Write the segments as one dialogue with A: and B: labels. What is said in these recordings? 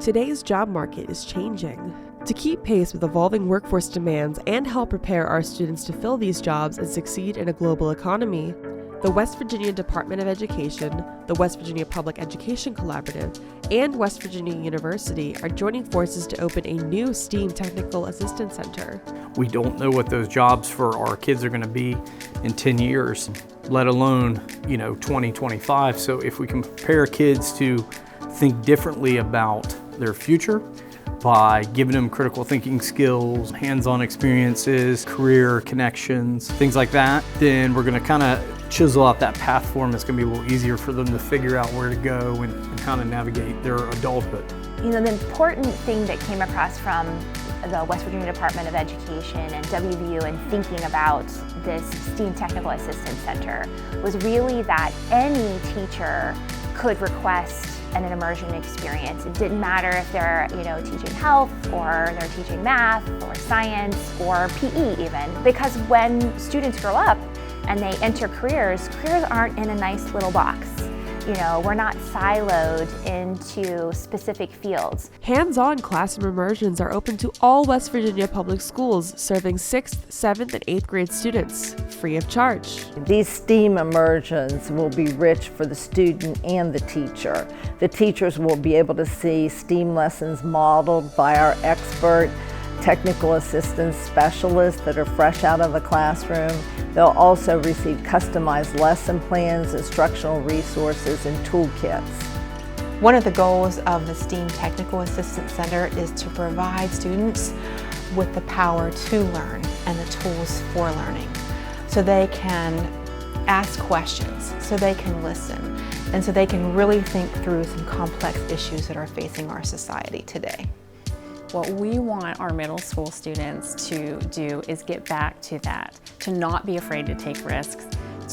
A: Today's job market is changing. To keep pace with evolving workforce demands and help prepare our students to fill these jobs and succeed in a global economy, the West Virginia Department of Education, the West Virginia Public Education Collaborative, and West Virginia University are joining forces to open a new STEAM Technical Assistance Center.
B: We don't know what those jobs for our kids are going to be in 10 years, let alone, 2025. So if we can prepare kids to think differently about their future by giving them critical thinking skills, hands-on experiences, career connections, things like that, then we're going to kind of chisel out that path for them. It's going to be a little easier for them to figure out where to go and how to navigate their adulthood.
C: The important thing that came across from the West Virginia Department of Education and WVU in thinking about this STEAM Technical Assistance Center was really that any teacher could request an immersion experience. It didn't matter if they're teaching health or they're teaching math or science or PE even, because when students grow up and they enter careers aren't in a nice little box. We're not siloed into specific fields.
A: Hands-on classroom immersions are open to all West Virginia public schools serving 6th, 7th, and 8th grade students, free of charge.
D: These STEAM immersions will be rich for the student and the teacher. The teachers will be able to see STEAM lessons modeled by our expert technical assistance specialists that are fresh out of the classroom. They'll also receive customized lesson plans, instructional resources, and toolkits.
E: One of the goals of the STEAM Technical Assistance Center is to provide students with the power to learn and the tools for learning, so they can ask questions, so they can listen, and so they can really think through some complex issues that are facing our society today.
F: What we want our middle school students to do is get back to that, to not be afraid to take risks,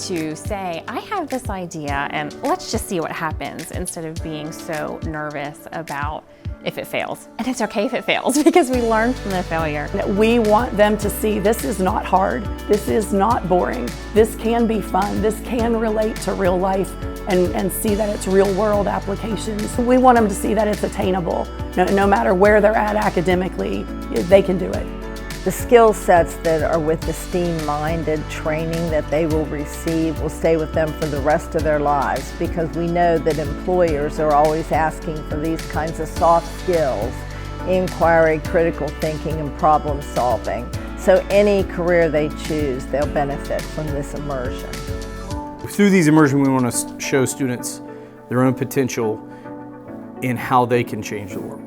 F: to say, I have this idea and let's just see what happens, instead of being so nervous about if it fails. And it's okay if it fails, because we learn from the failure.
G: We want them to see this is not hard, this is not boring, this can be fun, this can relate to real life, and see that it's real world applications. We want them to see that it's attainable. No matter where they're at academically, they can do it.
D: The skill sets that are with the STEAM-minded training that they will receive will stay with them for the rest of their lives, because we know that employers are always asking for these kinds of soft skills, inquiry, critical thinking, and problem solving. So any career they choose, they'll benefit from this immersion.
B: Through these immersions, we want to show students their own potential in how they can change the world.